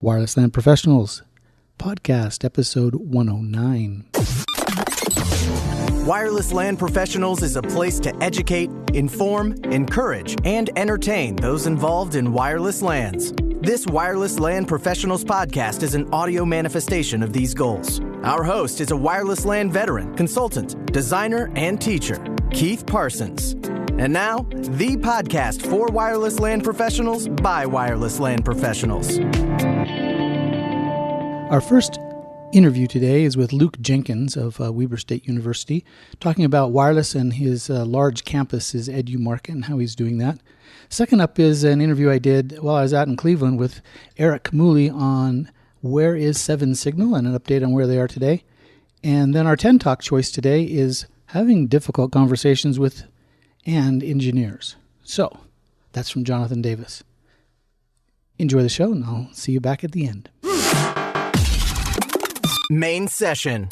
Wireless LAN Professionals, podcast episode 109. Wireless LAN Professionals is a place to educate, inform, encourage, and entertain those involved in wireless LANs. This Wireless LAN Professionals podcast is an audio manifestation of these goals. Our host is a wireless LAN veteran, consultant, designer, and teacher, Keith Parsons. And now, the podcast for wireless LAN professionals by wireless LAN professionals. Our first interview today is with Luke Jenkins of Weber State University, talking about wireless and his large campus, his edu market, and how he's doing that. Second up is an interview I did while I was out in Cleveland with Eric Camulli on where is 7 Signal and an update on where they are today. And then our 10 Talk choice today is having difficult conversations with and engineers. So that's from Jonathan Davis. Enjoy the show, and I'll see you back at the end. Main session.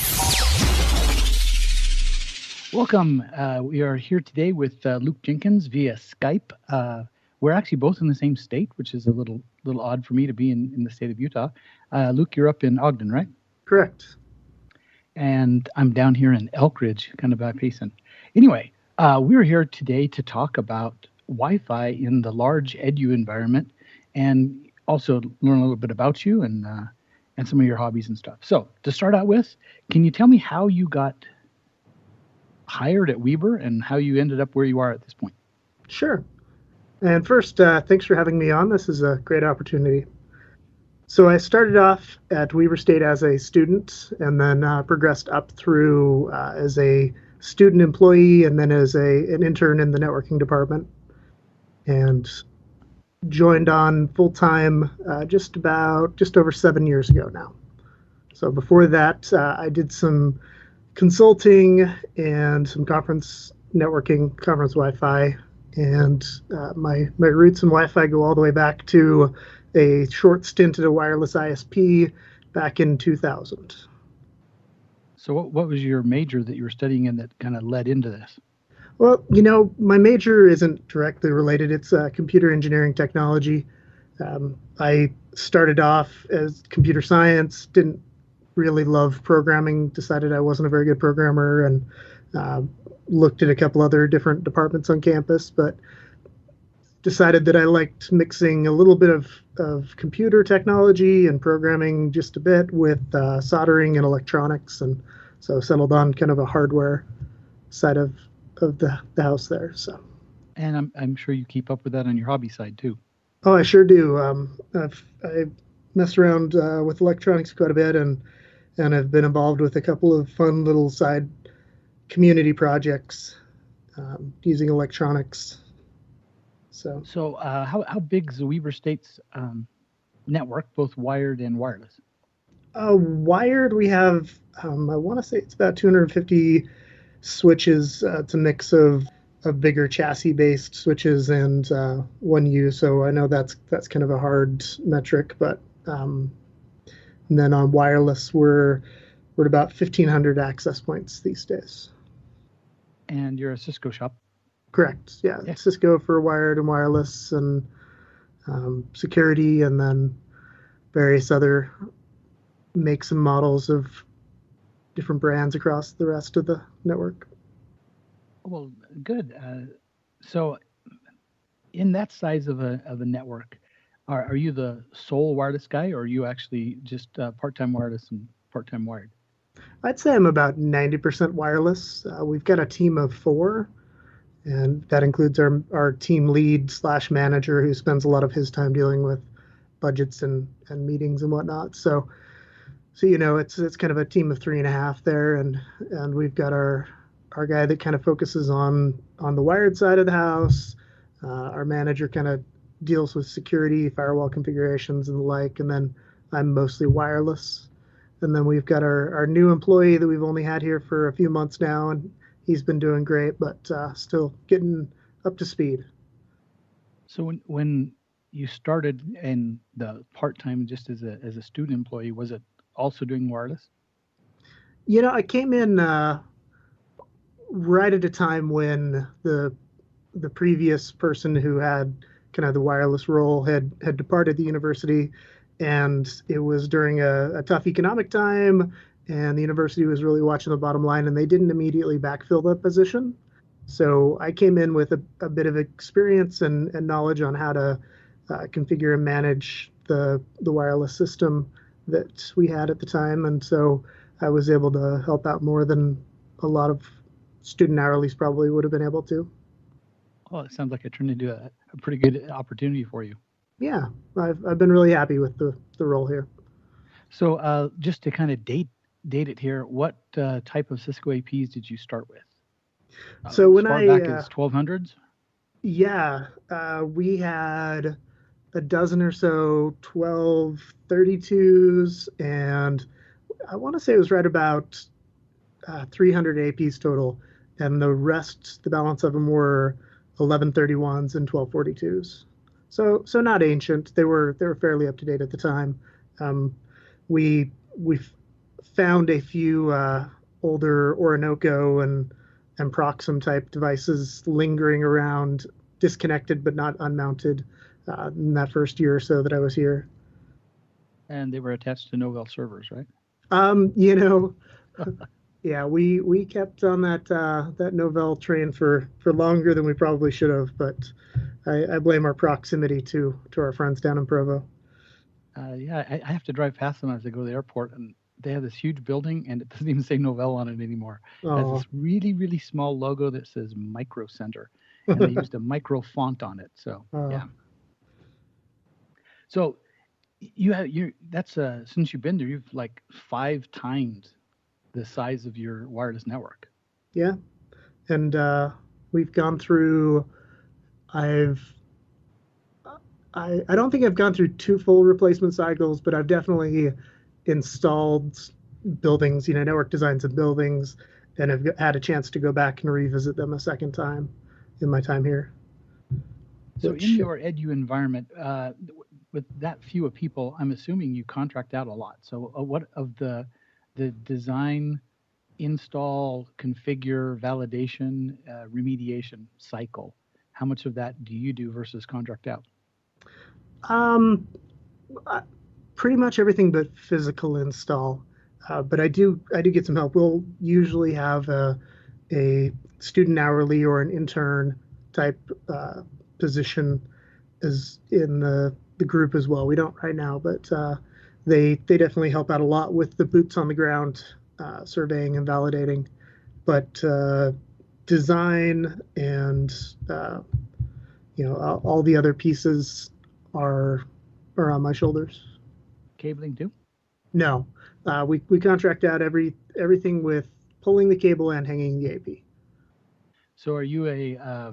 Welcome. We are here today with Luke Jenkins via Skype. We're actually both in the same state, which is a little odd for me to be in the state of Utah. Luke, you're up in Ogden, right? Correct. And I'm down here in Elk Ridge, kind of by Payson. Anyway, we're here today to talk about Wi-Fi in the large edu environment and also learn a little bit about you and some of your hobbies and stuff. So to start out with, can you tell me how you got hired at Weber and how you ended up where you are at this point? Sure. And first, thanks for having me on. This is a great opportunity. So I started off at Weber State as a student and then progressed up through as a student employee and then as an intern in the networking department, and joined on full-time just over 7 years ago now. So before that, I did some consulting and some conference networking, conference Wi-Fi, and my roots in Wi-Fi go all the way back to a short stint at a wireless ISP back in 2000. So what was your major that you were studying in that kind of led into this? Well, my major isn't directly related. It's computer engineering technology. I started off as computer science, didn't really love programming, decided I wasn't a very good programmer, and looked at a couple other different departments on campus, but decided that I liked mixing a little bit of computer technology and programming just a bit with soldering and electronics, and so settled on kind of a hardware side of the house there. So, and I'm sure you keep up with that on your hobby side too. Oh, I sure do. I messed around with electronics quite a bit, and I've been involved with a couple of fun little side community projects using electronics. So how big is the Weber State's network, both wired and wireless? Wired, we have I want to say it's about 250 switches. It's a mix of bigger chassis-based switches and 1U. So I know that's kind of a hard metric, but and then on wireless, we're at about 1,500 access points these days. And you're a Cisco shop? Correct. Yeah. Cisco for wired and wireless, and security, and then various other makes and models of different brands across the rest of the network. Well, good. So in that size of a network, are you the sole wireless guy, or are you actually just part-time wireless and part-time wired? I'd say I'm about 90% wireless. We've got a team of 4, and that includes our team lead / manager, who spends a lot of his time dealing with budgets and meetings and whatnot. So it's kind of a team of 3.5 there, and we've got our guy that kind of focuses on the wired side of the house. Our manager kind of deals with security, firewall configurations, and the like, and then I'm mostly wireless. And then we've got our new employee that we've only had here for a few months now, and he's been doing great, but still getting up to speed. So when you started in the part-time just as a student employee, was it also doing wireless? I came in right at a time when the previous person who had kind of the wireless role had departed the university, And it was during a tough economic time, and the university was really watching the bottom line, and they didn't immediately backfill the position. So I came in with a bit of experience and knowledge on how to configure and manage the wireless system that we had at the time. And so I was able to help out more than a lot of student hourlies probably would have been able to. Well, it sounds like it turned into a pretty good opportunity for you. Yeah, I've been really happy with the role here. So just to kind of date it here, what type of Cisco APs did you start with? So when back as 1200s? Yeah, we had a dozen or so 1232s, and I want to say it was right about 300 APs total, and the balance of them were 1131s and 1242s. So not ancient. They were fairly up to date at the time. We found a few older Orinoco and Proxim type devices lingering around, disconnected but not unmounted, in that first year or so that I was here. And they were attached to Novell servers, right? Yeah, we kept on that Novell train for longer than we probably should have, but I blame our proximity to our friends down in Provo. Yeah, I have to drive past them as I go to the airport, and they have this huge building, and it doesn't even say Novell on it anymore. It has this really, really small logo that says Micro Center, and they used a micro font on it. So yeah. So that's since you've been there, you've like 5 times the size of your wireless network. Yeah, and we've gone through. I don't think I've gone through 2 full replacement cycles, but I've definitely installed buildings, network designs of buildings, and have had a chance to go back and revisit them a second time in my time here. So in your edu environment, with that few of people, I'm assuming you contract out a lot. So what of the design, install, configure, validation, remediation cycle, how much of that do you do versus contract out? Pretty much everything but physical install. But I do get some help. We'll usually have a student hourly or an intern type position as in the group as well. We don't right now, but they definitely help out a lot with the boots on the ground surveying and validating. But design and all the other pieces are on my shoulders. Cabling too? No, we contract out everything with pulling the cable and hanging the AP. So are you a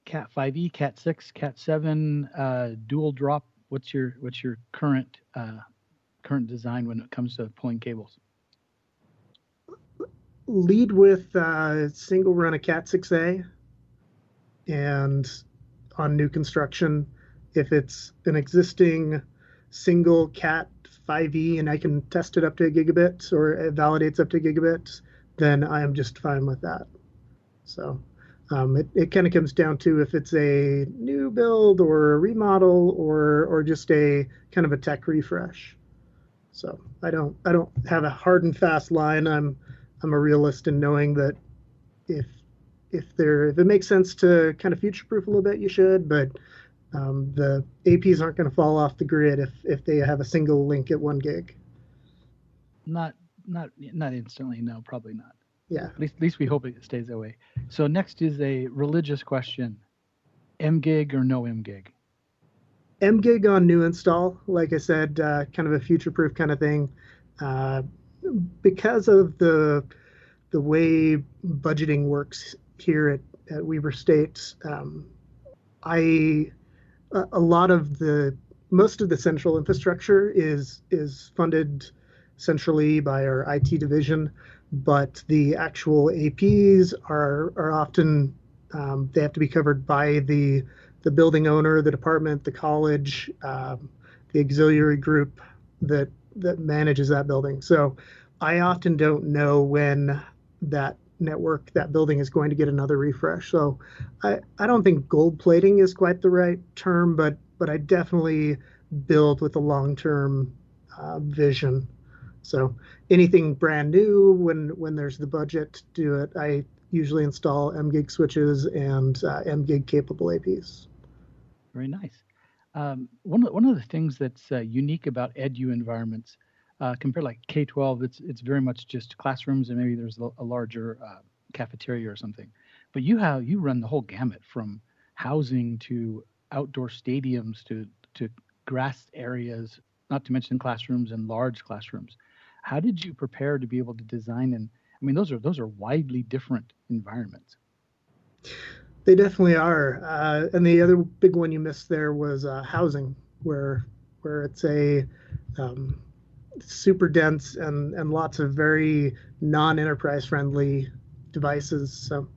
Cat 5e, Cat 6, Cat 7 dual drop? What's your current design when it comes to pulling cables? Lead with single run a Cat 6A, and on new construction, if it's an existing single Cat 5e and I can test it up to a gigabit or it validates up to gigabits, then I am just fine with that. So it kind of comes down to if it's a new build or a remodel or just a kind of a tech refresh. So I don't have a hard and fast line. I'm a realist in knowing that if it makes sense to kind of future-proof a little bit, you should, but the APs aren't going to fall off the grid if they have a single link at 1 gig. Not instantly, no, probably not. Yeah. At least we hope it stays that way. So next is a religious question: mgig or no mgig? Mgig on new install, like I said, kind of a future-proof kind of thing. Because of the way budgeting works here at Weber State, most of the central infrastructure is funded centrally by our IT division, but the actual APs are often they have to be covered by the building owner, the department, the college, the auxiliary group that manages that building. So I often don't know when that building is going to get another refresh. So I don't think gold plating is quite the right term, but I definitely build with a long-term vision. So anything brand new, when there's the budget to do it, I usually install MGig switches and MGig capable APs. Very nice. One of the things that's unique about edu environments compared like K-12, it's very much just classrooms and maybe there's a larger cafeteria or something. But you run the whole gamut from housing to outdoor stadiums to grass areas, not to mention classrooms and large classrooms. How did you prepare to be able to design? And I mean, those are widely different environments. They definitely are. And the other big one you missed there was housing, where it's a super dense and lots of very non-enterprise friendly devices. So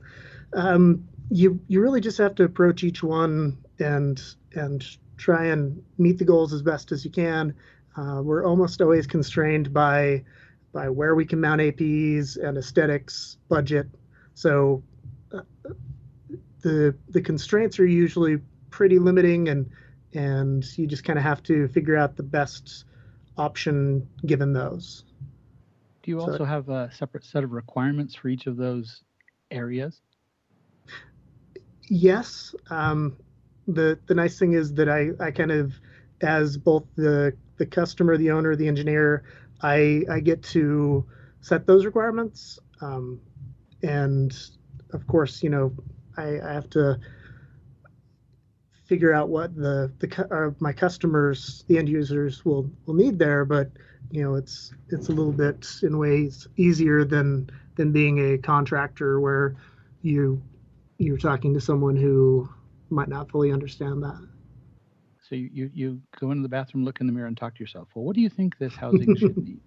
you really just have to approach each one and try and meet the goals as best as you can. We're almost always constrained by where we can mount APs and aesthetics, budget. So the constraints are usually pretty limiting, and you just kind of have to figure out the best option given those. Do you also have a separate set of requirements for each of those areas? Yes. The nice thing is that I kind of, as both the customer, the owner, the engineer, I get to set those requirements. And of course, I have to figure out what my customers, the end users, will need there. But it's a little bit in ways easier than being a contractor where you're talking to someone who might not fully understand that. So you go into the bathroom, look in the mirror, and talk to yourself. Well, what do you think this housing should need?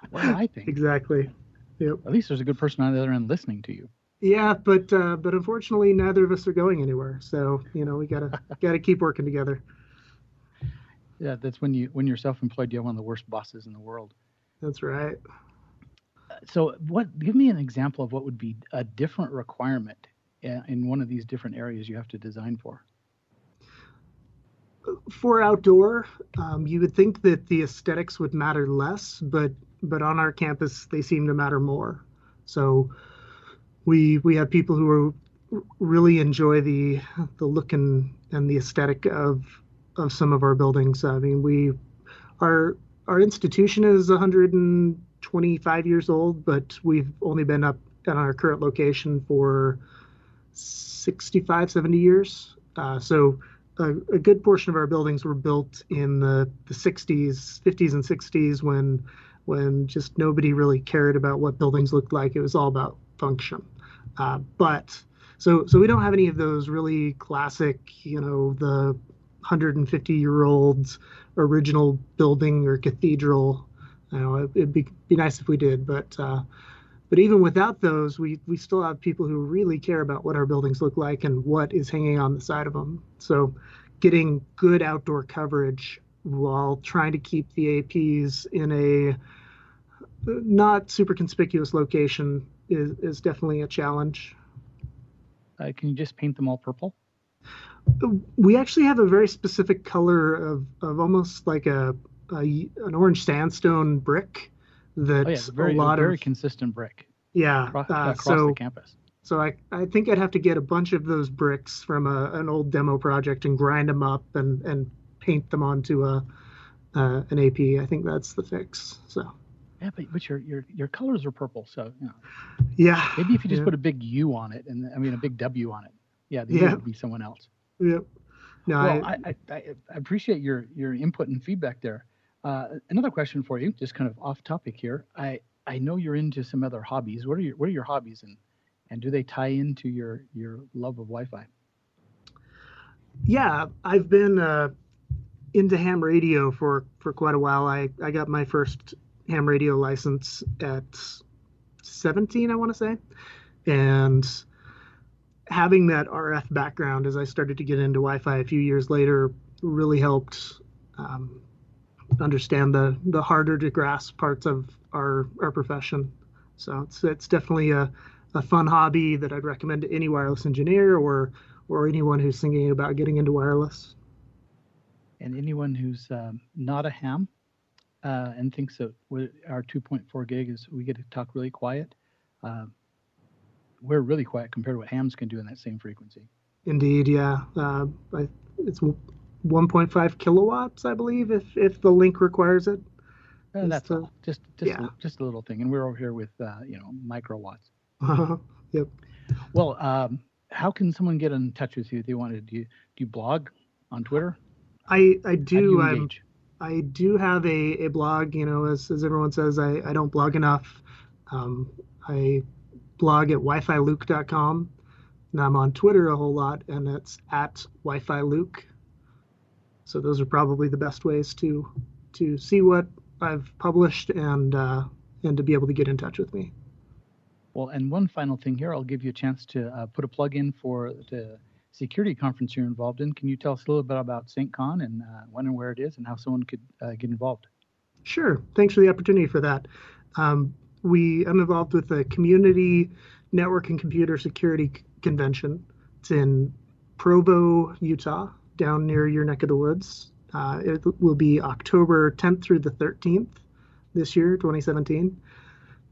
What do I think? Exactly. Yep. At least there's a good person on the other end listening to you. Yeah, but unfortunately, neither of us are going anywhere. So we gotta keep working together. Yeah, that's when you're self-employed, you have one of the worst bosses in the world. That's right. So give me an example of what would be a different requirement in one of these different areas you have to design for. For outdoor, you would think that the aesthetics would matter less, but on our campus they seem to matter more. So we have people who really enjoy the look and the aesthetic of some of our buildings. I mean, our institution is 125 years old, but we've only been up at our current location for 65, 70 years. So a good portion of our buildings were built in the 60s, 50s and 60s when just nobody really cared about what buildings looked like. It was all about function. But so we don't have any of those really classic, the 150-year-old original building or cathedral. It'd be nice if we did, but even without those, we still have people who really care about what our buildings look like and what is hanging on the side of them. So getting good outdoor coverage while trying to keep the APs in a not super conspicuous location is definitely a challenge. Can you just paint them all purple? We actually have a very specific color of almost like an orange sandstone brick. That's very consistent brick. Yeah, across the campus. So I think I'd have to get a bunch of those bricks from an old demo project and grind them up and paint them onto an AP. I think that's the fix. So. Yeah, but your colors are purple, so Yeah. Maybe if you just put a big U on it, a big W on it. Yeah, the U would be someone else. Yep. No, well, I appreciate your input and feedback there. Another question for you, just kind of off topic here. I know you're into some other hobbies. What are your hobbies, and do they tie into your love of Wi-Fi? Yeah, I've been into ham radio for quite a while. I got my first ham radio license at 17, I want to say, and having that RF background as I started to get into Wi-Fi a few years later really helped understand the harder to grasp parts of our profession. So it's definitely a fun hobby that I'd recommend to any wireless engineer or anyone who's thinking about getting into wireless. And anyone who's not a ham and thinks that our 2.4 gig is we get to talk really quiet, we're really quiet compared to what hams can do in that same frequency. Indeed, yeah. It's 1.5 kilowatts, I believe, if the link requires it. That's all. Just a little thing. And we're over here with microwatts. Yep. Well, how can someone get in touch with you if they want to? Do you blog on Twitter? I do. I do have a blog. As everyone says, I don't blog enough. I blog at wifiluke.com, and I'm on Twitter a whole lot, and it's at wifiluke. So those are probably the best ways to see what I've published and to be able to get in touch with me. Well, and one final thing here, I'll give you a chance to put a plug in for the security conference you're involved in. Can you tell us a little bit about SaintCon and when and where it is and how someone could get involved? Sure. Thanks for the opportunity for that. I'm involved with the Community Network and Computer Security Convention. It's in Provo, Utah, down near your neck of the woods. It will be October 10th through the 13th this year, 2017.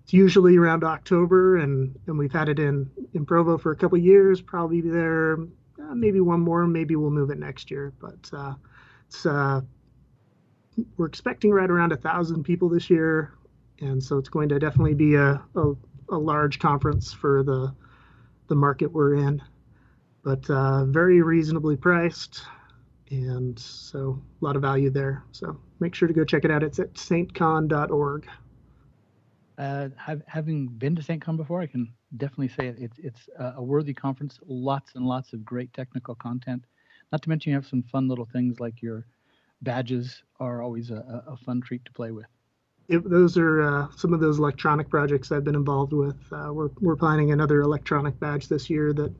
It's usually around October, and we've had it in Provo for a couple of years. Probably be there maybe one more. Maybe we'll move it next year. But we're expecting right around 1,000 people this year. And so it's going to definitely be a large conference for the market we're in, but very reasonably priced, and so a lot of value there. So make sure to go check it out. It's at saintcon.org. Having been to SaintCon before, I can definitely say it's a worthy conference. Lots and lots of great technical content. Not to mention you have some fun little things like your badges are always a fun treat to play with. Those are some of those electronic projects I've been involved with. We're planning another electronic badge this year that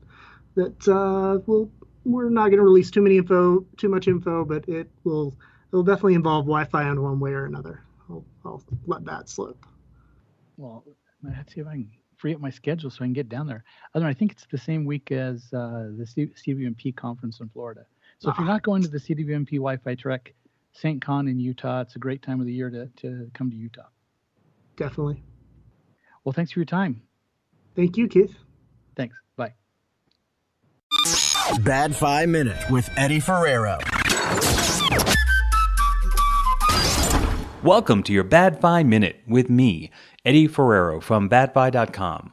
we're not going to release too much info, but it'll definitely involve Wi-Fi in one way or another. I'll let that slip. Well, let's see if I can free up my schedule so I can get down there. I think it's the same week as the CWMP conference in Florida. So if you're not going to the CWMP Wi-Fi Trek, SaintCon in Utah, it's a great time of the year to come to Utah. Definitely. Well, thanks for your time. Thank you, Keith. Thanks. Bye. Bad 5 Minute with Eddie Ferrero. Welcome to your Bad 5 Minute with me, Eddie Ferrero from badfi.com.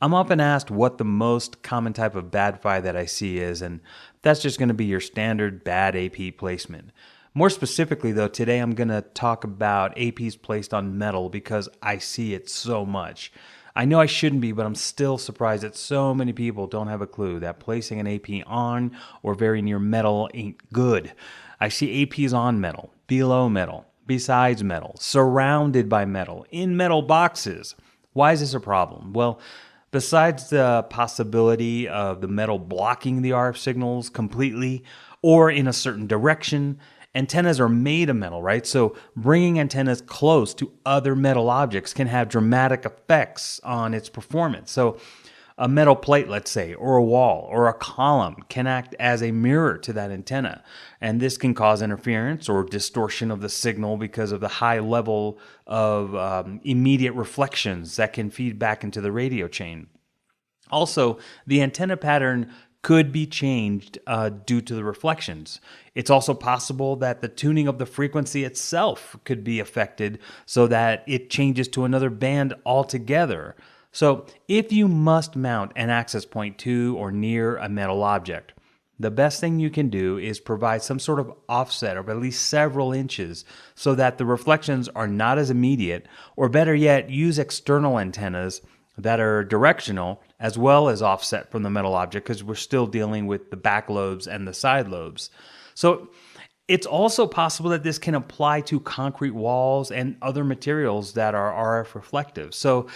I'm often asked what the most common type of bad fi that I see is, and that's just going to be your standard bad AP placement. More specifically, though, today I'm going to talk about APs placed on metal because I see it so much. I know I shouldn't be, but I'm still surprised that so many people don't have a clue that placing an AP on or very near metal ain't good. I see APs on metal, below metal, besides metal, surrounded by metal, in metal boxes. Why is this a problem? Well, besides the possibility of the metal blocking the RF signals completely or in a certain direction, antennas are made of metal, right? So bringing antennas close to other metal objects can have dramatic effects on its performance. So a metal plate, let's say, or a wall or a column can act as a mirror to that antenna. And this can cause interference or distortion of the signal because of the high level of immediate reflections that can feed back into the radio chain. Also, the antenna pattern could be changed due to the reflections. It's also possible that the tuning of the frequency itself could be affected so that it changes to another band altogether. So if you must mount an access point to or near a metal object, the best thing you can do is provide some sort of offset of at least several inches so that the reflections are not as immediate, or better yet, use external antennas that are directional as well as offset from the metal object, because we're still dealing with the back lobes and the side lobes. So it's also possible that this can apply to concrete walls and other materials that are RF reflective. So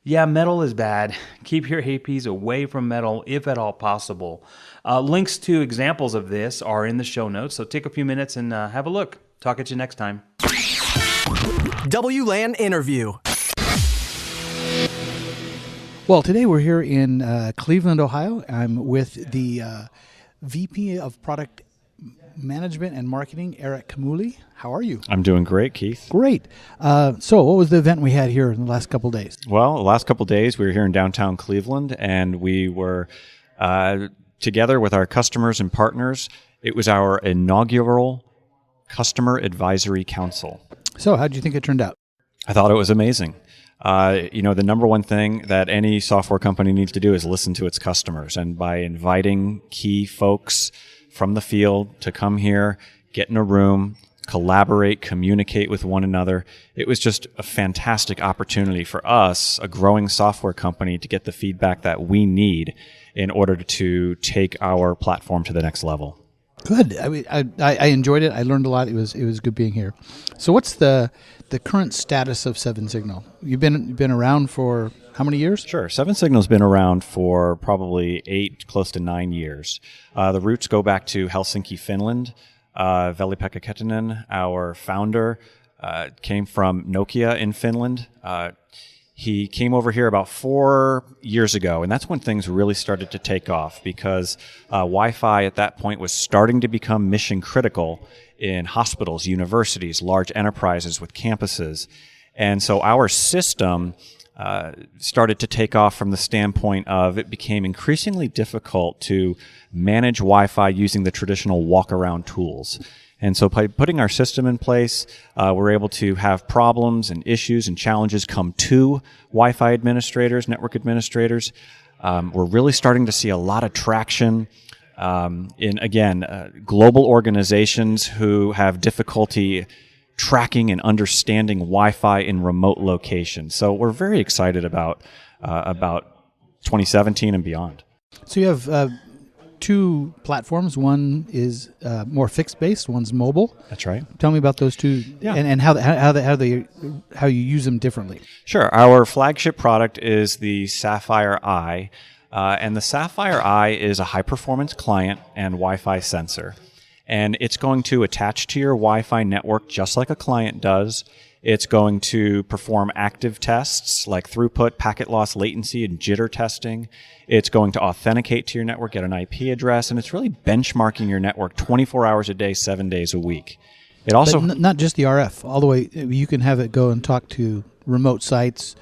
yeah, metal is bad. Keep your APs away from metal if at all possible. Links to examples of this are in the show notes, so take a few minutes and have a look. Talk at you next time. WLAN Interview. Well, today we're here in Cleveland, Ohio. I'm with the VP of Product Management and Marketing, Eric Camulli. How are you? I'm doing great, Keith. Great. So what was the event we had here in the last couple of days? Well, the last couple of days we were here in downtown Cleveland, and we were together with our customers and partners. It was our inaugural Customer Advisory Council. So how did you think it turned out? I thought it was amazing. The number one thing that any software company needs to do is listen to its customers. And by inviting key folks from the field to come here, get in a room, collaborate, communicate with one another, it was just a fantastic opportunity for us, a growing software company, to get the feedback that we need in order to take our platform to the next level. Good. I enjoyed it. I learned a lot. It was good being here. So what's the current status of Seven Signal? You've been around for how many years? Sure. Seven Signal's been around for probably 8, close to 9 years. The roots go back to Helsinki, Finland. Veli-Pekka Kettunen, our founder, came from Nokia in Finland. He came over here about 4 years ago, and that's when things really started to take off, because Wi-Fi at that point was starting to become mission critical in hospitals, universities, large enterprises with campuses. And so our system started to take off from the standpoint of it became increasingly difficult to manage Wi-Fi using the traditional walk-around tools. And so by putting our system in place, we're able to have problems and issues and challenges come to Wi-Fi administrators, network administrators. We're really starting to see a lot of traction in, again, global organizations who have difficulty tracking and understanding Wi-Fi in remote locations. So we're very excited about 2017 and beyond. So you have two platforms. One is more fixed-based. One's mobile. That's right. Tell me about those two, Yeah. and how you use them differently. Sure. Our flagship product is the Sapphire Eye, and the Sapphire Eye is a high-performance client and Wi-Fi sensor. And it's going to attach to your Wi-Fi network just like a client does. It's going to perform active tests like throughput, packet loss, latency, and jitter testing. It's going to authenticate to your network, get an IP address, and it's really benchmarking your network 24 hours a day, 7 days a week. It also not just the RF, all the way. You can have it go and talk to remote sites.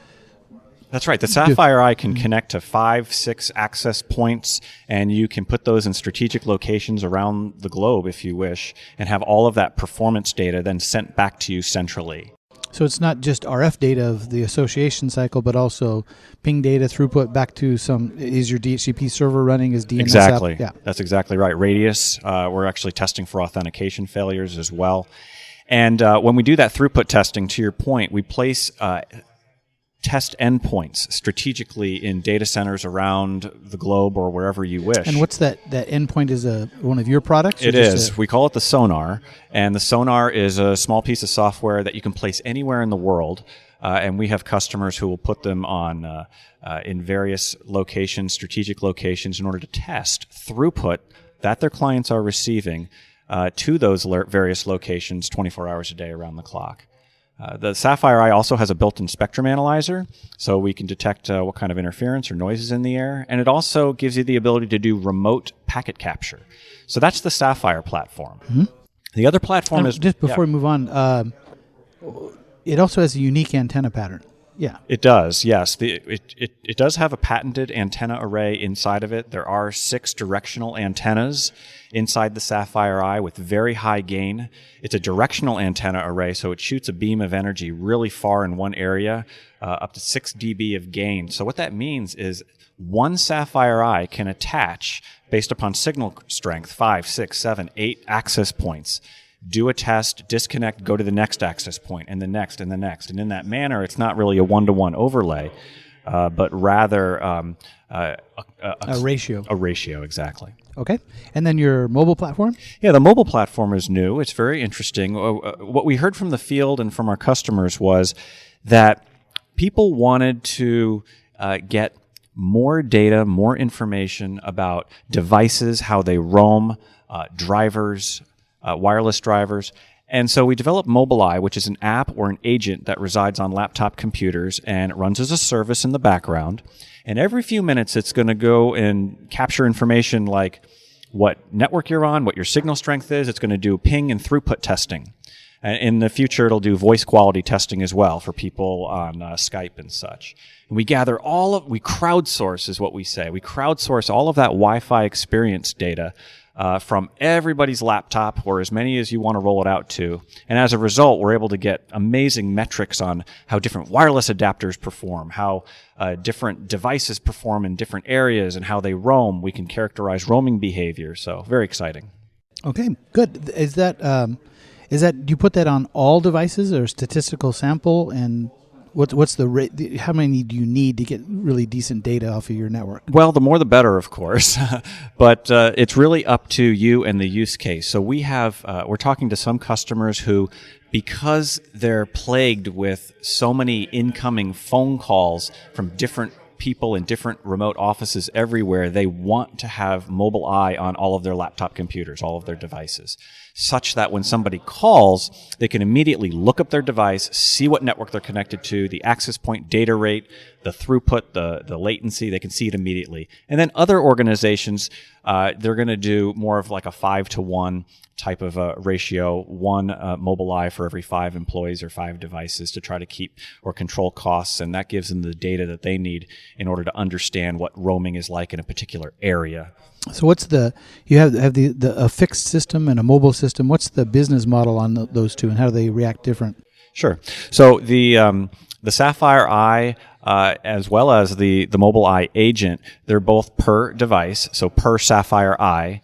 That's right. The Sapphire Eye can connect to 5, 6 access points, and you can put those in strategic locations around the globe if you wish, and have all of that performance data then sent back to you centrally. So it's not just RF data of the association cycle, but also ping data, throughput back to is your DHCP server running as DNS Exactly. app? Yeah. That's exactly right. Radius, we're actually testing for authentication failures as well. And when we do that throughput testing, to your point, we place test endpoints strategically in data centers around the globe or wherever you wish. And what's that endpoint? Is one of your products? It is. We call it the Sonar, and the Sonar is a small piece of software that you can place anywhere in the world, and we have customers who will put them on in various locations, strategic locations, in order to test throughput that their clients are receiving to those various locations 24 hours a day around the clock. The Sapphire Eye also has a built-in spectrum analyzer, so we can detect what kind of interference or noise is in the air, and it also gives you the ability to do remote packet capture. So that's the Sapphire platform. Mm-hmm. The other platform is... Just before we move on, it also has a unique antenna pattern. Yeah. It does, yes. It does have a patented antenna array inside of it. There are 6 directional antennas inside the Sapphire Eye with very high gain. It's a directional antenna array, so it shoots a beam of energy really far in one area, up to 6 dB of gain. So what that means is one Sapphire Eye can attach, based upon signal strength, 5, 6, 7, 8 access points. Do a test, disconnect, go to the next access point, and the next, and the next. And in that manner, it's not really a one-to-one overlay, but rather a ratio. A ratio, exactly. Okay. And then your mobile platform? Yeah, the mobile platform is new. It's very interesting. What we heard from the field and from our customers was that people wanted to get more data, more information about devices, how they roam, drivers, wireless drivers. And so we developed Mobileye, which is an app or an agent that resides on laptop computers, and it runs as a service in the background. And every few minutes, it's going to go and capture information like what network you're on, what your signal strength is. It's going to do ping and throughput testing. And in the future, it'll do voice quality testing as well for people on Skype and such. And we gather we crowdsource is what we say. We crowdsource all of that Wi-Fi experience data from everybody's laptop, or as many as you want to roll it out to. And as a result, we're able to get amazing metrics on how different wireless adapters perform, how different devices perform in different areas, and how they roam. We can characterize roaming behavior. So very exciting. Okay, good. Is that do you put that on all devices or statistical sample? And what's the rate? How many do you need to get really decent data off of your network? Well, the more the better, of course. But it's really up to you and the use case. So we're talking to some customers who, because they're plagued with so many incoming phone calls from different people in different remote offices everywhere, they want to have mobile eye on all of their laptop computers, all of their devices, such that when somebody calls, they can immediately look up their device, see what network they're connected to, the access point data rate, the throughput, the latency. They can see it immediately. And then other organizations, they're going to do more of like a 5-to-1 type of a ratio, one mobile eye for every 5 employees or 5 devices to try to keep or control costs. And that gives them the data that they need in order to understand what roaming is like in a particular area. So you have a fixed system and a mobile system. What's the business model on those two, and how do they react different? Sure. So the Sapphire Eye as well as the Mobile Eye Agent, they're both per device. So per Sapphire Eye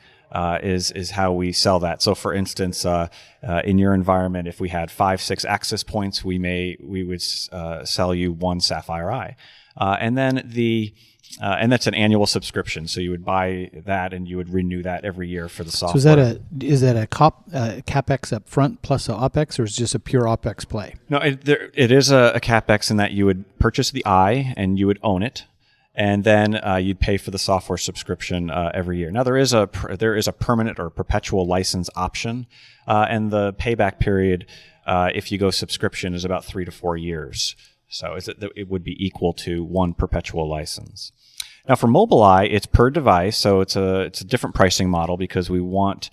is how we sell that. So for instance, in your environment, if we had 5-6 access points, we would sell you one Sapphire Eye, and then and that's an annual subscription. So you would buy that and you would renew that every year for the software. So is that a CapEx up front plus a OpEx, or is it just a pure OpEx play? No, it is a CapEx in that you would purchase the Eye and you would own it. And then you'd pay for the software subscription every year. Now there is a permanent or perpetual license option, and the payback period, if you go subscription, is about 3 to 4 years. So it would be equal to one perpetual license. Now for Mobile Eye, it's per device, so it's a different pricing model because we want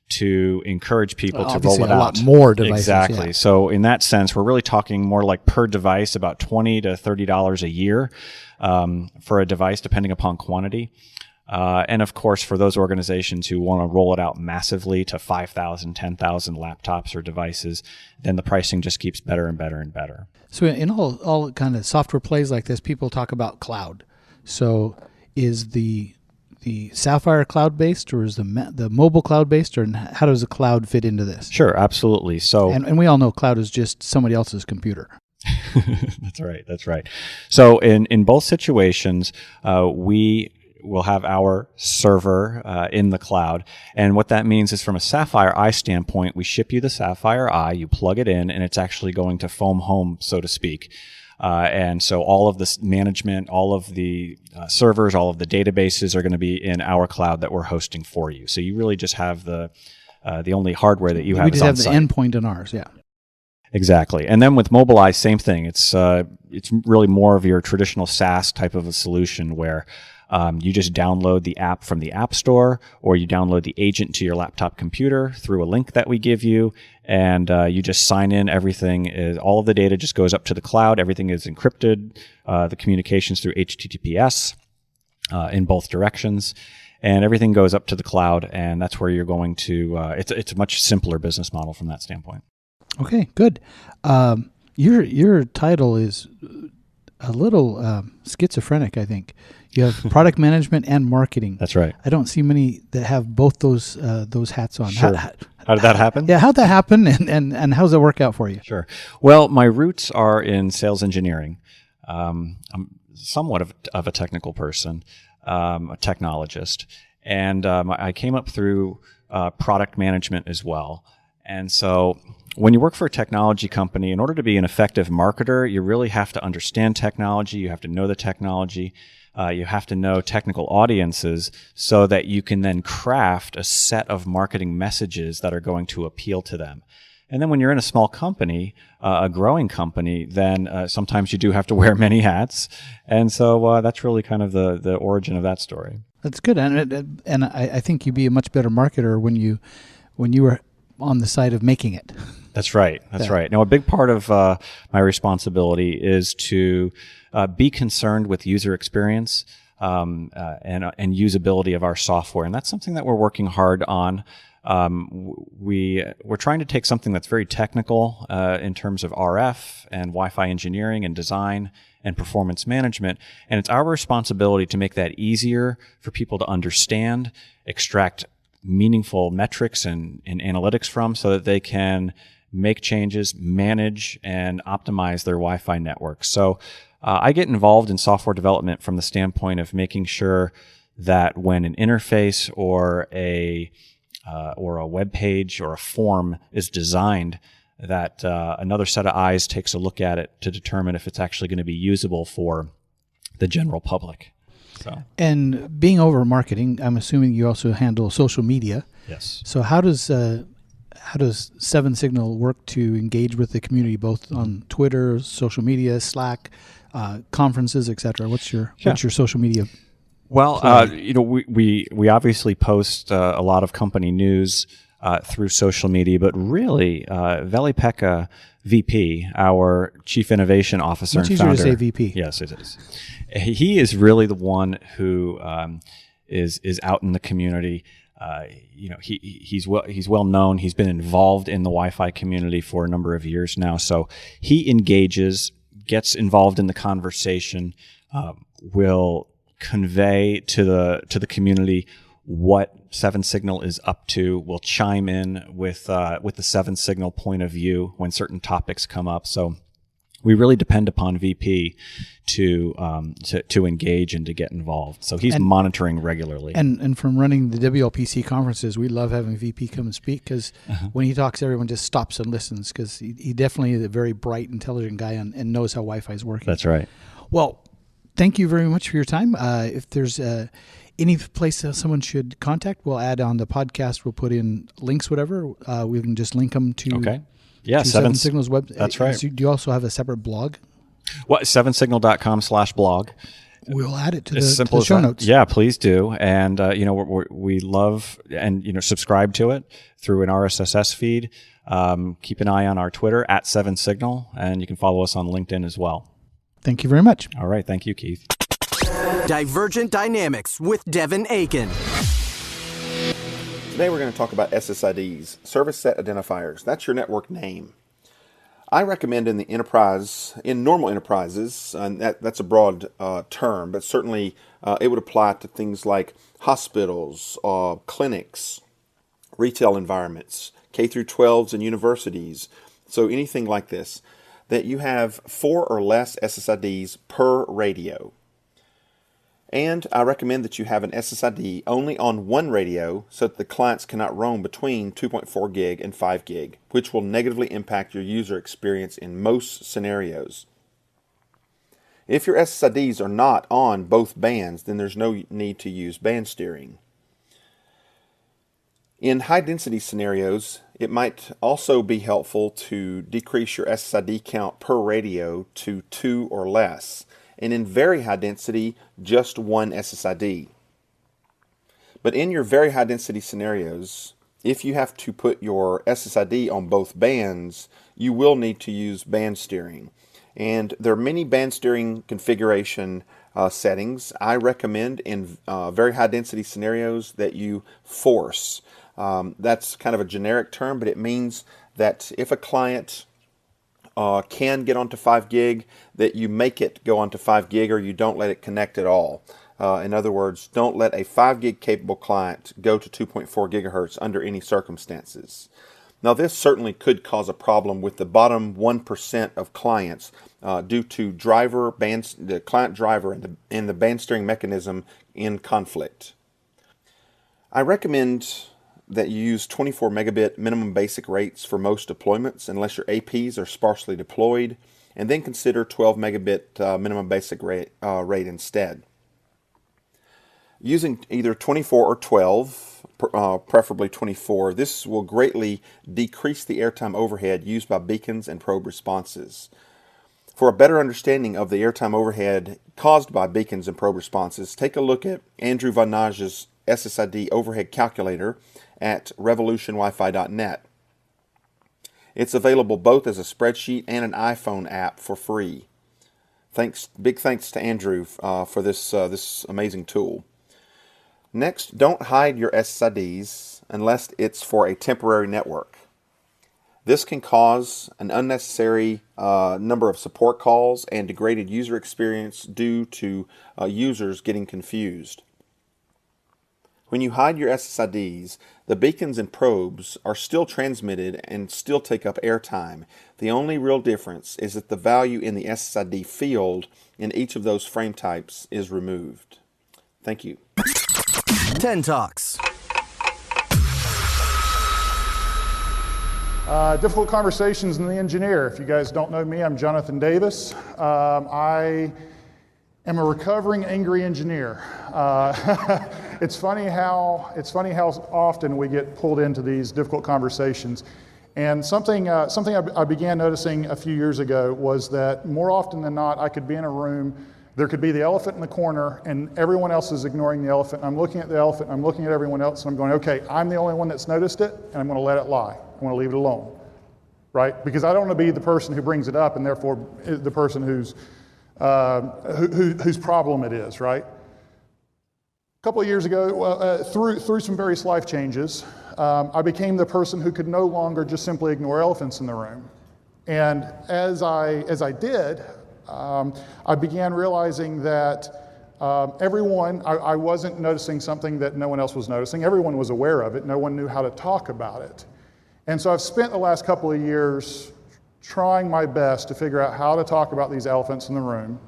to encourage people to roll it out. A lot more devices. Exactly. Yeah. So in that sense, we're really talking more like per device, about $20 to $30 a year for a device, depending upon quantity. And of course, for those organizations who want to roll it out massively to 5,000, 10,000 laptops or devices, then the pricing just keeps better and better and better. So in all kind of software plays like this, people talk about cloud. So is the Sapphire cloud-based, or is the mobile cloud-based, or how does the cloud fit into this? Sure, absolutely. So, and we all know cloud is just somebody else's computer. That's right. So in both situations, we will have our server in the cloud. And what that means is, from a Sapphire Eye standpoint, we ship you the Sapphire Eye, you plug it in, and it's actually going to foam home, so to speak. And so all of this management, all of the servers, all of the databases are going to be in our cloud that we're hosting for you. So you really just have the only hardware that you have is on site. We just have the endpoint in ours, yeah. Exactly. And then with Mobile Eye, same thing. It's really more of your traditional SaaS type of a solution where you just download the app from the App Store, or you download the agent to your laptop computer through a link that we give you, and you just sign in. All of the data just goes up to the cloud. Everything is encrypted. The communications through HTTPS in both directions, and everything goes up to the cloud, and that's where you're going to. It's a much simpler business model from that standpoint. Okay, good. Your title is a little schizophrenic, I think. You have product management and marketing. That's right. I don't see many that have both those hats on. Sure. How did that happen? Yeah, how'd that happen, and how's it work out for you? Sure. Well, my roots are in sales engineering. I'm somewhat of a technical person, a technologist, and I came up through product management as well. And so when you work for a technology company, in order to be an effective marketer, you really have to understand technology. You have to know the technology. You have to know technical audiences so that you can then craft a set of marketing messages that are going to appeal to them. And then when you're in a small company, a growing company, then sometimes you do have to wear many hats. And so that's really kind of the origin of that story. That's good, and I think you'd be a much better marketer when you were on the side of making it. That's right. That's right. Now, a big part of my responsibility is to be concerned with user experience and usability of our software, and that's something that we're working hard on. We're trying to take something that's very technical in terms of RF and Wi-Fi engineering and design and performance management, and it's our responsibility to make that easier for people to understand, extract meaningful metrics and analytics from, so that they can make changes, manage, and optimize their Wi-Fi network. So I get involved in software development from the standpoint of making sure that when an interface or a web page or a form is designed, that another set of eyes takes a look at it to determine if it's actually going to be usable for the general public. So. And being over marketing, I'm assuming you also handle social media. Yes. So how does Seven Signal work to engage with the community, both on Twitter, social media, Slack, conferences, etc.? What's your social media? Well, we obviously post a lot of company news through social media, but really, Veli-Pekka VP, our Chief Innovation Officer and founder. Much easier to say VP. Yes, it is. He is really the one who is out in the community. He's well known. He's been involved in the Wi-Fi community for a number of years now. So he engages, gets involved in the conversation, will convey to the community what Seven Signal is up to. Will chime in with the Seven Signal point of view when certain topics come up. So we really depend upon VP to engage and to get involved. So he's monitoring regularly. And from running the WLPC conferences, we love having VP come and speak, because when he talks, everyone just stops and listens, because he definitely is a very bright, intelligent guy and knows how Wi-Fi is working. That's right. Well, thank you very much for your time. If there's any place someone should contact, we'll add on the podcast. We'll put in links, whatever. We can just link them to. Okay. Yeah, Seven Signal's web. That's right. Do you also have a separate blog? What, sevensignal.com/blog. We'll add it to the simple show notes. Yeah, please do. And we love and subscribe to it through an RSS feed. Keep an eye on our Twitter @7signal, and you can follow us on LinkedIn as well. Thank you very much. All right, thank you, Keith. Divergent Dynamics with Devin Aiken. Today we're going to talk about SSIDs, Service Set Identifiers. That's your network name. I recommend in normal enterprises, and that's a broad term, but certainly it would apply to things like hospitals, clinics, retail environments, K through 12s and universities. So anything like this, that you have 4 or less SSIDs per radio. And I recommend that you have an SSID only on one radio so that the clients cannot roam between 2.4 gig and 5 gig, which will negatively impact your user experience in most scenarios. If your SSIDs are not on both bands, then there's no need to use band steering. In high-density scenarios, it might also be helpful to decrease your SSID count per radio to 2 or less. And in very high density, just one SSID. But in your very high density scenarios, if you have to put your SSID on both bands, you will need to use band steering. And there are many band steering configuration settings. I recommend in very high density scenarios that you force. That's kind of a generic term, but it means that if a client can get onto 5 gig, that you make it go onto 5 gig or you don't let it connect at all. In other words, don't let a 5 gig capable client go to 2.4 gigahertz under any circumstances. Now this certainly could cause a problem with the bottom 1% of clients due to the client driver and the band steering mechanism in conflict. I recommend that you use 24 megabit minimum basic rates for most deployments unless your APs are sparsely deployed, and then consider 12 megabit minimum basic rate instead. Using either 24 or 12, preferably 24, this will greatly decrease the airtime overhead used by beacons and probe responses. For a better understanding of the airtime overhead caused by beacons and probe responses, take a look at Andrew Van Naj's SSID overhead calculator at revolutionwifi.net. It's available both as a spreadsheet and an iPhone app for free. Big thanks to Andrew for this amazing tool. Next, don't hide your SSIDs unless it's for a temporary network. This can cause an unnecessary number of support calls and degraded user experience due to users getting confused. When you hide your SSIDs, the beacons and probes are still transmitted and still take up airtime. The only real difference is that the value in the SSID field in each of those frame types is removed. Thank you. 10 Talks. Difficult Conversations in the Engineer. If you guys don't know me, I'm Jonathan Davis. I am a recovering angry engineer. It's funny how often we get pulled into these difficult conversations. And something I began noticing a few years ago was that more often than not, I could be in a room, there could be the elephant in the corner, and everyone else is ignoring the elephant. I'm looking at the elephant, I'm looking at everyone else, and I'm going, okay, I'm the only one that's noticed it, and I'm going to let it lie. I'm going to leave it alone, right? Because I don't want to be the person who brings it up, and therefore the person whose problem it is, right? A couple of years ago, through some various life changes, I became the person who could no longer just simply ignore elephants in the room. And as I did, I began realizing that I wasn't noticing something that no one else was noticing. Everyone was aware of it. No one knew how to talk about it. And so I've spent the last couple of years trying my best to figure out how to talk about these elephants in the room,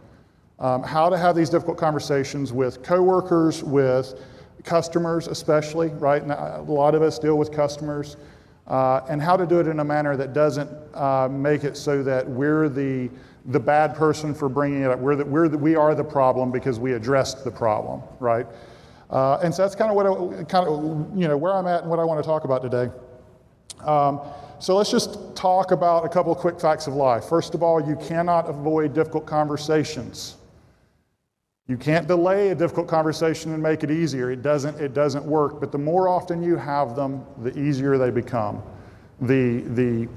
how to have these difficult conversations with coworkers, with customers especially, right? And a lot of us deal with customers, and how to do it in a manner that doesn't make it so that we're the bad person for bringing it up. We are the problem because we addressed the problem, right? And so that's kind of where I'm at and what I want to talk about today. So let's just talk about a couple of quick facts of life. First of all, you cannot avoid difficult conversations. You can't delay a difficult conversation and make it easier. It doesn't work. But the more often you have them, the easier they become. The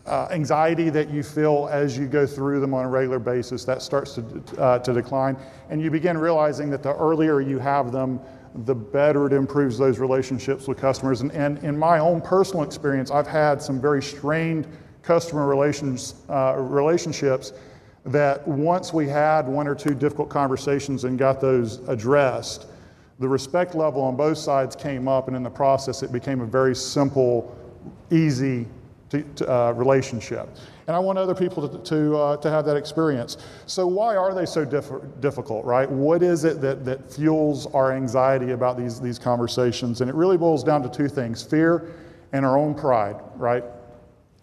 anxiety that you feel as you go through them on a regular basis, that starts to decline. And you begin realizing that the earlier you have them, the better it improves those relationships with customers. And in my own personal experience, I've had some very strained customer relationships that once we had one or two difficult conversations and got those addressed, the respect level on both sides came up, and in the process it became a very simple, easy relationship. And I want other people to have that experience. So why are they so difficult, right? What is it that fuels our anxiety about these conversations? And it really boils down to two things: fear and our own pride, right?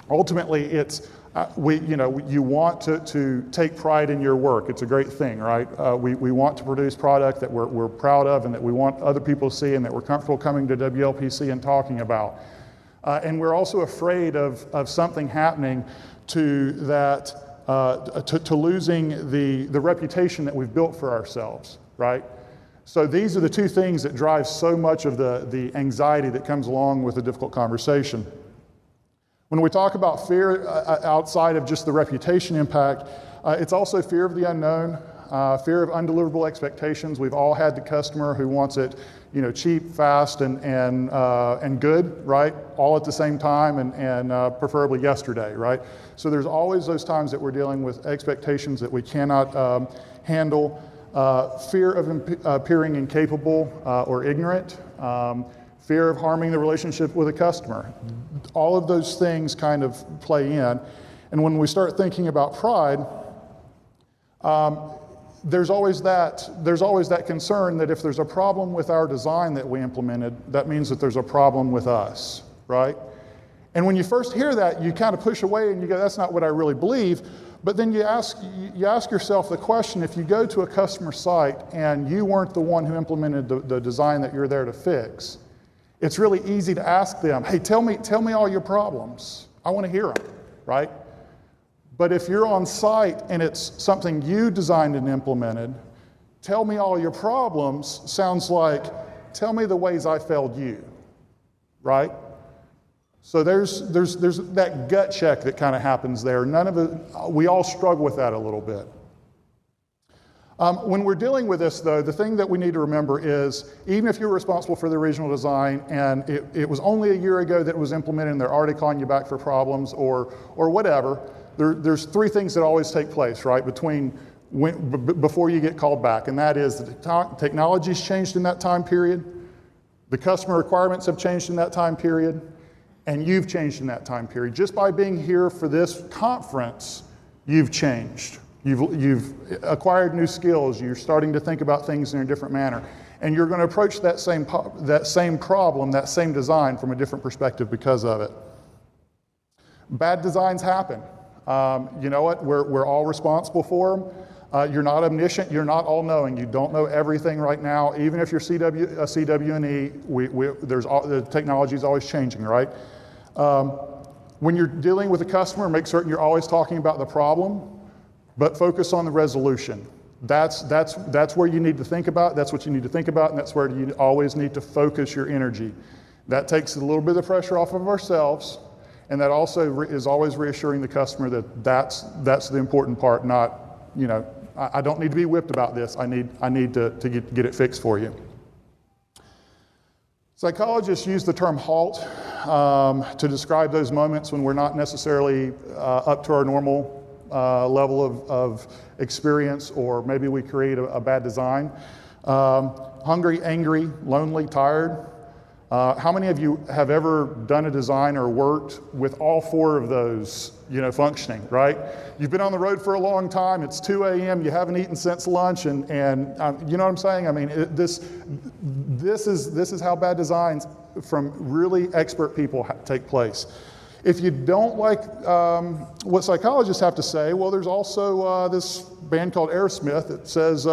Ultimately, it's you want to take pride in your work. It's a great thing, right? We want to produce product that we're proud of and that we want other people to see and that we're comfortable coming to WLPC and talking about. And we're also afraid of something happening to losing the reputation that we've built for ourselves, right? So these are the two things that drive so much of the anxiety that comes along with a difficult conversation. When we talk about fear outside of just the reputation impact, it's also fear of the unknown, fear of undeliverable expectations. We've all had the customer who wants it, cheap, fast, and good, right? All at the same time, and preferably yesterday, right? So there's always those times that we're dealing with expectations that we cannot handle. Fear of appearing incapable or ignorant. Fear of harming the relationship with a customer. All of those things kind of play in. And when we start thinking about pride, there's always that concern that if there's a problem with our design that we implemented, that means that there's a problem with us, right? And when you first hear that, you kind of push away and you go, that's not what I really believe. But then you ask yourself the question: if you go to a customer site and you weren't the one who implemented the design that you're there to fix, it's really easy to ask them, hey, tell me all your problems. I want to hear them, right? But if you're on site and it's something you designed and implemented, tell me all your problems sounds like, tell me the ways I failed you, right? So there's that gut check that kind of happens there. None of it, we all struggle with that a little bit. When we're dealing with this, though, the thing that we need to remember is, even if you're responsible for the original design and it was only a year ago that it was implemented and they're already calling you back for problems or whatever, there's three things that always take place, right, before you get called back, and that is the technology's changed in that time period, the customer requirements have changed in that time period, and you've changed in that time period. Just by being here for this conference, you've changed. You've acquired new skills. You're starting to think about things in a different manner. And you're going to approach that same problem, that same design from a different perspective because of it. Bad designs happen. You know what? We're all responsible for them. You're not omniscient. You're not all-knowing. You don't know everything right now. Even if you're CW&E, the technology is always changing, right? When you're dealing with a customer, make certain you're always talking about the problem, but focus on the resolution. That's where you need to think about. That's what you need to think about, and that's where you always need to focus your energy. That takes a little bit of the pressure off of ourselves, and that also is always reassuring the customer that that's the important part. Not, you know, I don't need to be whipped about this. I need to get it fixed for you. Psychologists use the term halt to describe those moments when we're not necessarily up to our normal level of experience, or maybe we create a bad design. Hungry, angry, lonely, tired. How many of you have ever done a design or worked with all four of those, functioning, right? You've been on the road for a long time, it's 2 a.m., you haven't eaten since lunch, and you know what I'm saying? I mean, this is how bad designs from really expert people take place. If you don't like what psychologists have to say, well, there's also this band called Aerosmith that says,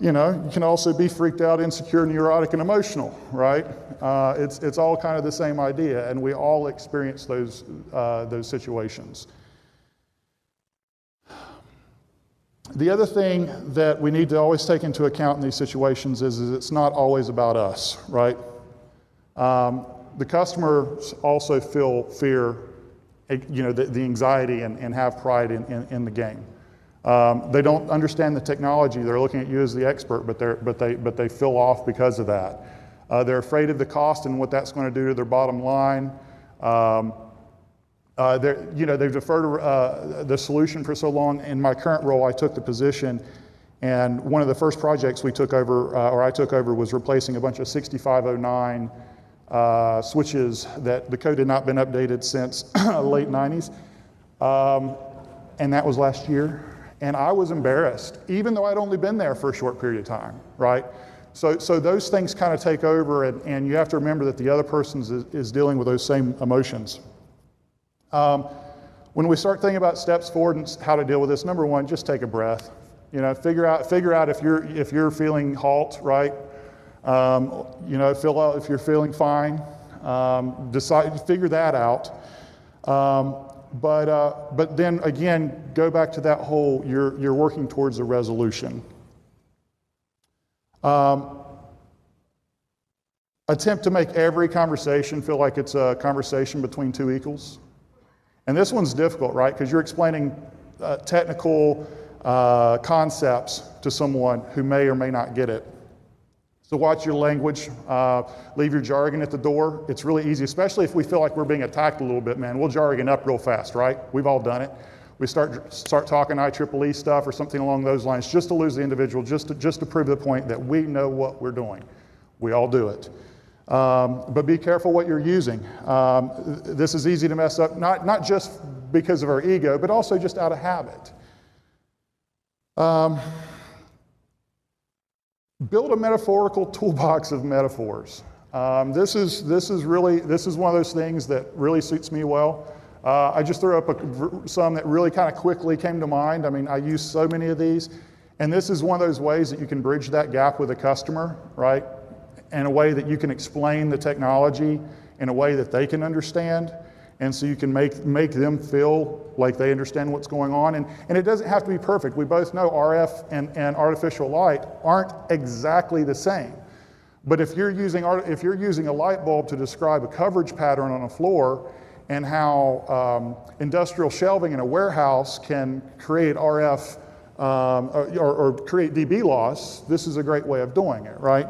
you can also be freaked out, insecure, neurotic, and emotional, right? It's all kind of the same idea, and we all experience those situations. The other thing that we need to always take into account in these situations is it's not always about us, right? The customers also feel fear, the anxiety, and have pride in the game. They don't understand the technology. They're looking at you as the expert, but they feel off because of that. They're afraid of the cost and what that's going to do to their bottom line. They've deferred the solution for so long. In my current role, I took the position, and one of the first projects we took over, or I took over, was replacing a bunch of 6509 switches that the code had not been updated since late 90s. And that was last year. And I was embarrassed, even though I'd only been there for a short period of time, right? So those things kind of take over, and you have to remember that the other person is dealing with those same emotions. When we start thinking about steps forward and how to deal with this, number one, just take a breath. Figure out if you're feeling halt, right? Fill out if you're feeling fine. Figure that out. But then again, go back to that whole, you're working towards a resolution. Attempt to make every conversation feel like it's a conversation between two equals. And this one's difficult, right? Because you're explaining technical concepts to someone who may or may not get it. So watch your language, leave your jargon at the door. It's really easy, especially if we feel like we're being attacked a little bit, man. We'll jargon up real fast, right? We've all done it. We start talking IEEE stuff or something along those lines just to lose the individual, just to prove the point that we know what we're doing. We all do it. But be careful what you're using. This is easy to mess up, not just because of our ego, but also just out of habit. Build a metaphorical toolbox of metaphors. This is one of those things that really suits me well. I just threw up some that really kind of quickly came to mind. I mean, I use so many of these, and this is one of those ways that you can bridge that gap with a customer, right? In a way that you can explain the technology in a way that they can understand, And so you can make them feel like they understand what's going on. And it doesn't have to be perfect. We both know RF and artificial light aren't exactly the same. But if you're using a light bulb to describe a coverage pattern on a floor, and how industrial shelving in a warehouse can create RF or create dB loss, this is a great way of doing it, right?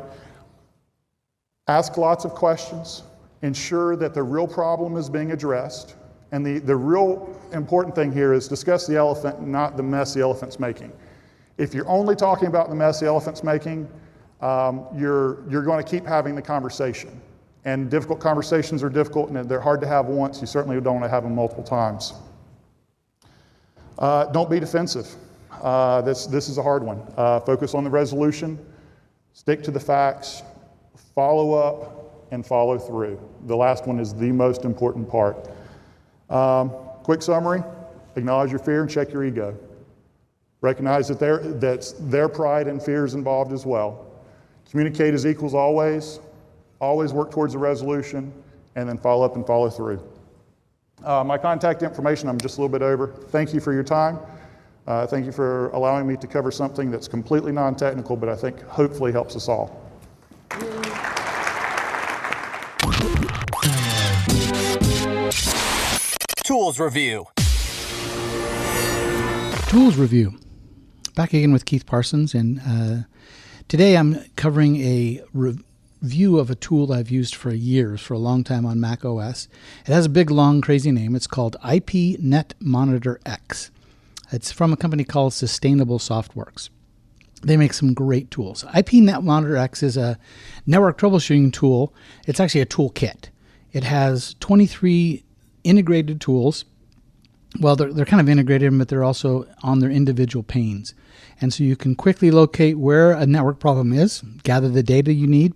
Ask lots of questions. Ensure that the real problem is being addressed. And the real important thing here is discuss the elephant, not the mess the elephant's making. If you're only talking about the mess the elephant's making, you're going to keep having the conversation. And difficult conversations are difficult, and they're hard to have once. You certainly don't want to have them multiple times. Don't be defensive. This is a hard one. Focus on the resolution, stick to the facts, follow up, and follow through. The last one is the most important part. Quick summary: acknowledge your fear and check your ego. Recognize that their pride and fear is involved as well. Communicate as equals always. Always work towards a resolution, and then follow up and follow through. My contact information, I'm just a little bit over. Thank you for your time. Thank you for allowing me to cover something that's completely non-technical, but I think hopefully helps us all. Tools Review. Tools Review. Back again with Keith Parsons, and today I'm covering a review of a tool I've used for years, for a long time on Mac OS. It has a big, long, crazy name. It's called IP Net Monitor X. It's from a company called Sustainable Softworks. They make some great tools. IP Net Monitor X is a network troubleshooting tool. It's actually a toolkit. It has 23 integrated tools. Well, they're kind of integrated, but they're also on their individual panes. And so you can quickly locate where a network problem is, gather the data you need,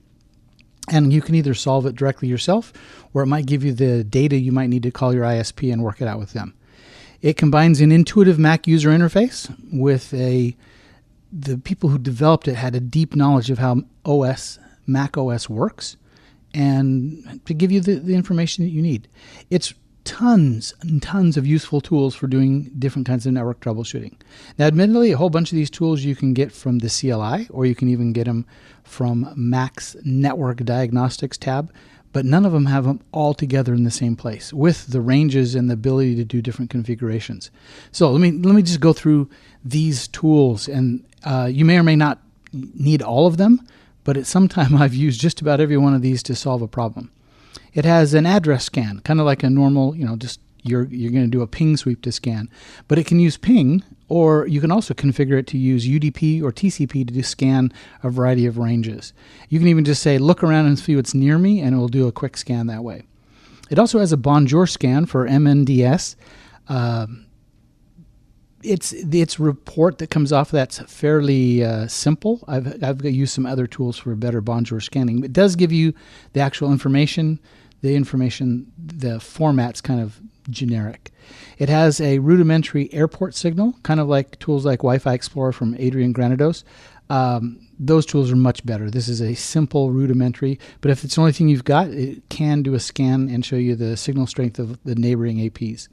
and you can either solve it directly yourself, or it might give you the data you might need to call your ISP and work it out with them. It combines an intuitive Mac user interface with the people who developed it had a deep knowledge of how Mac OS works, and to give you the information that you need. It's tons and tons of useful tools for doing different kinds of network troubleshooting. Now, admittedly, a whole bunch of these tools you can get from the CLI, or you can even get them from Mac's Network Diagnostics tab, but none of them have them all together in the same place with the ranges and the ability to do different configurations. So let me just go through these tools, and you may or may not need all of them, but at some time I've used just about every one of these to solve a problem. It has an address scan, kind of like a normal, just you're going to do a ping sweep to scan. But it can use ping, or you can also configure it to use UDP or TCP to scan a variety of ranges. You can even just say, look around and see what's near me, and it will do a quick scan that way. It also has a Bonjour scan for MNDS. Its report that comes off of that's fairly simple. I've used some other tools for better Bonjour scanning. It does give you the actual information. The format's kind of generic. It has a rudimentary airport signal, kind of like tools like Wi-Fi Explorer from Adrian Granados. Those tools are much better. This is a simple rudimentary, but if it's the only thing you've got, it can do a scan and show you the signal strength of the neighboring APs.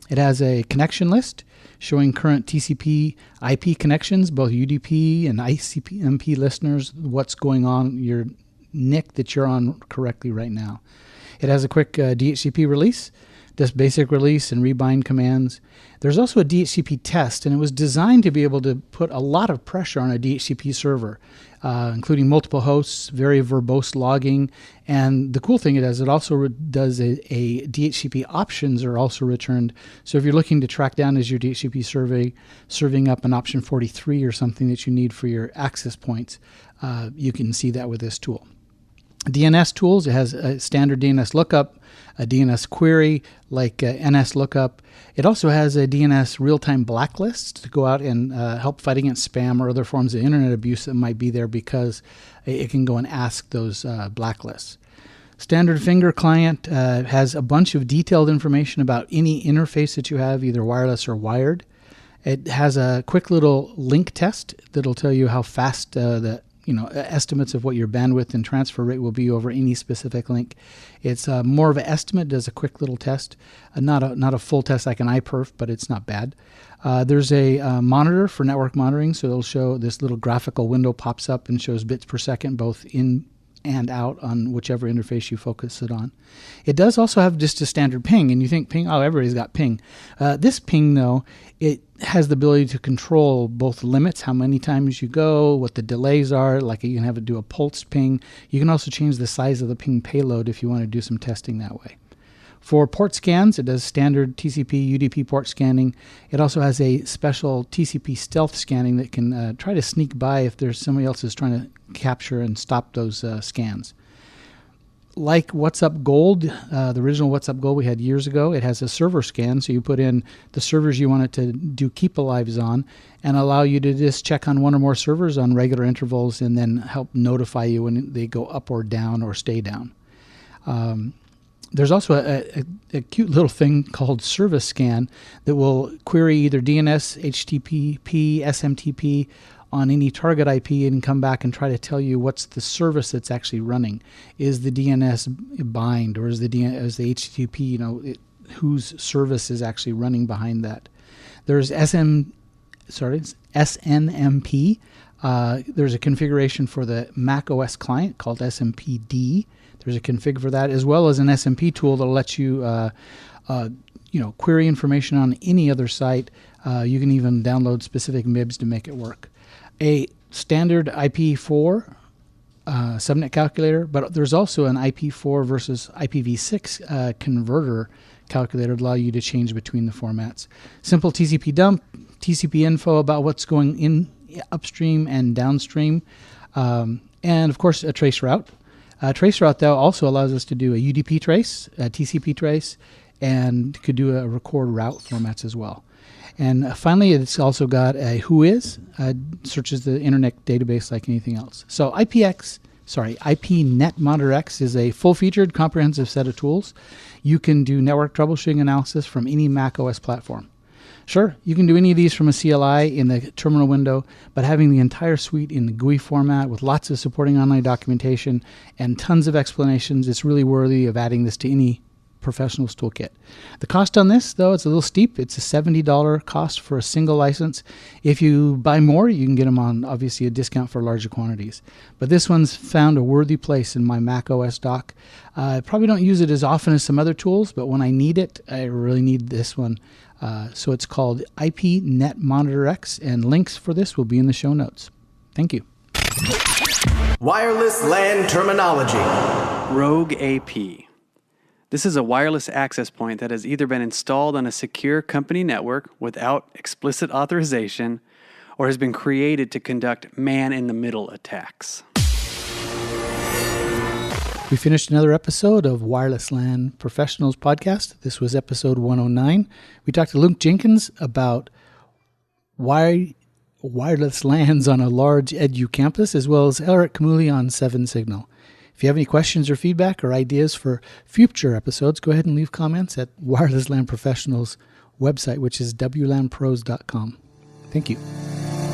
It has a connection list showing current TCP IP connections, both UDP and ICMP listeners, what's going on, your NIC that you're on correctly right now. It has a quick DHCP release, just basic release and rebind commands. There's also a DHCP test, and it was designed to be able to put a lot of pressure on a DHCP server, including multiple hosts, very verbose logging. And the cool thing it does, it also does a DHCP options are also returned. So if you're looking to track down as your DHCP serving up an option 43 or something that you need for your access points, you can see that with this tool. DNS tools, it has a standard DNS lookup, a DNS query like NS lookup. It also has a DNS real-time blacklist to go out and help fight against spam or other forms of internet abuse that might be there, because it can go and ask those blacklists. Standard Finger client has a bunch of detailed information about any interface that you have, either wireless or wired. It has a quick little link test that'll tell you how fast the estimates of what your bandwidth and transfer rate will be over any specific link. It's more of an estimate, does a quick little test, not a full test like an iPerf, but it's not bad. There's a monitor for network monitoring, so it'll show this little graphical window pops up and shows bits per second, both in and out on whichever interface you focus it on. It does also have just a standard ping, and you think ping, oh, everybody's got ping. This ping, though, it has the ability to control both limits, how many times you go, what the delays are, like you can have it do a pulsed ping. You can also change the size of the ping payload if you want to do some testing that way. For port scans, it does standard TCP, UDP port scanning. It also has a special TCP stealth scanning that can try to sneak by if there's somebody else who's trying to capture and stop those scans. Like WhatsUp Gold, the original WhatsUp Gold we had years ago, it has a server scan, so you put in the servers you want it to do keep alives on and allow you to just check on one or more servers on regular intervals and then help notify you when they go up or down or stay down. There's also a cute little thing called Service Scan that will query either DNS, HTTP, SMTP on any target IP and come back and try to tell you what's the service that's actually running. Is the DNS bind, or is the HTTP, whose service is actually running behind that? There's SNMP. There's a configuration for the Mac OS client called SMPD. There's a config for that, as well as an SMP tool that'll let you, query information on any other site. You can even download specific MIBs to make it work. A standard IP4 subnet calculator, but there's also an IP4 versus IPv6 converter calculator to allow you to change between the formats. Simple TCP dump, TCP info about what's going in upstream and downstream, and of course a trace route. Traceroute, though, also allows us to do a UDP trace, a TCP trace, and could do a record route formats as well. And finally, it's also got a whois, searches the internet database like anything else. So IP Net Monitor X is a full-featured, comprehensive set of tools. You can do network troubleshooting analysis from any Mac OS platform. Sure, you can do any of these from a CLI in the terminal window, but having the entire suite in the GUI format with lots of supporting online documentation and tons of explanations, it's really worthy of adding this to any professional's toolkit. The cost on this, though, it's a little steep. It's a $70 cost for a single license. If you buy more, you can get them on, obviously, a discount for larger quantities. But this one's found a worthy place in my Mac OS dock. I probably don't use it as often as some other tools, but when I need it, I really need this one. So it's called IP Net Monitor X, and links for this will be in the show notes. Thank you. Wireless LAN terminology. Rogue AP. This is a wireless access point that has either been installed on a secure company network without explicit authorization or has been created to conduct man-in-the-middle attacks. We finished another episode of Wireless LAN Professionals Podcast. This was episode 109. We talked to Luke Jenkins about why wireless LANs on a large edu campus, as well as Eric Camulli on 7 Signal. If you have any questions or feedback or ideas for future episodes, go ahead and leave comments at Wireless LAN Professionals website, which is wlanpros.com. Thank you.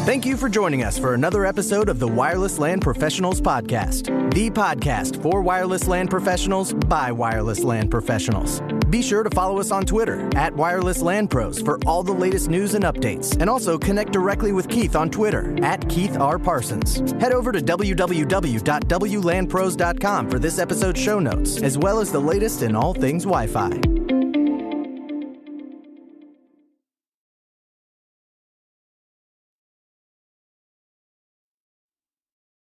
Thank you for joining us for another episode of the Wireless LAN Professionals Podcast, the podcast for wireless LAN professionals by wireless LAN professionals. Be sure to follow us on Twitter at Wireless LAN Pros for all the latest news and updates, and also connect directly with Keith on Twitter at Keith R. Parsons. Head over to www.wlanpros.com for this episode's show notes, as well as the latest in all things Wi-Fi.